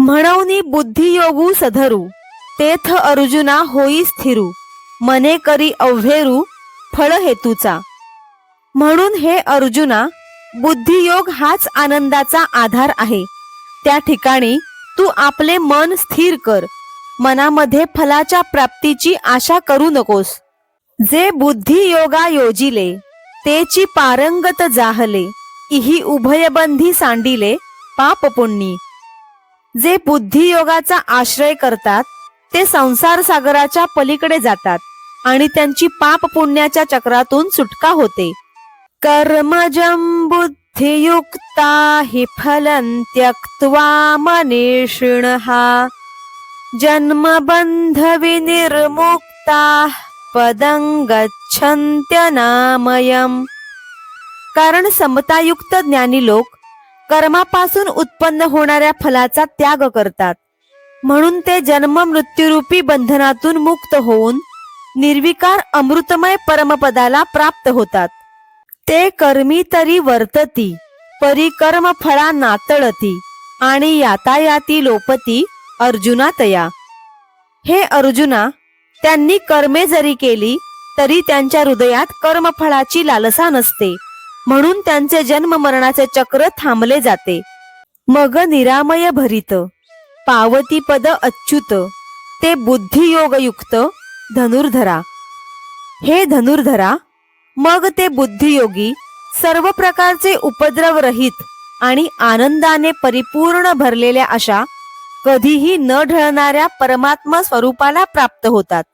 म्हणूनी बुद्धियोगू सधरू, तेथ अर्जुना होई स्थिरू, मने करी अव्हेरू फळ हेतूचा. म्हणून हे अर्जुना, बुद्धियोग हाच आनंदाचा आधार आहे. त्या ठिकाणी तू आपले मन स्थिर कर. मनामध्ये फलाच्या प्राप्तीची आशा करू नकोस. जे बुद्धियोगा योजिले, तेची पारंगत जाहले, इही उभयबंधी सांडिले पाप पुण्यी. जे बुद्धियोगाचा आश्रय करतात ते संसार सागराच्या पलीकडे जातात आणि त्यांची पाप पुण्याच्या चक्रातून सुटका होते. कर्मजं बुद्धियुक्ता हि फलं त्यक्त्वा मनीषिणः, जन्मबंध विनिर्मुक्ताः पदं गच्छन्त्यनामयम्. कारण समतायुक्त ज्ञानी लोक कर्मापासून उत्पन्न होणाऱ्या फलाचा त्याग करतात. म्हणून ते जन्म मृत्यूरूपी बंधनातून मुक्त होऊन निर्विकार अमृतमय परमपदाला प्राप्त होतात. ते कर्मी तरी वर्तती, परिकर्म फळा नातळती, आणि यातायाती लोपती अर्जुना तया. हे अर्जुना, त्यांनी कर्मे जरी केली तरी त्यांच्या हृदयात कर्मफळाची लालसा नसते. म्हणून त्यांचे जन्म मरणाचे चक्र थांबले जाते. मग निरामय भरित पावती पद अच्युत, ते बुद्धियोगयुक्त धनुर्धरा. हे धनुर्धरा, मग ते बुद्धियोगी सर्व प्रकारचे उपद्रव रहित आणि आनंदाने परिपूर्ण भरलेल्या अशा कधीही न ढळणाऱ्या परमात्मा स्वरूपाला प्राप्त होतात.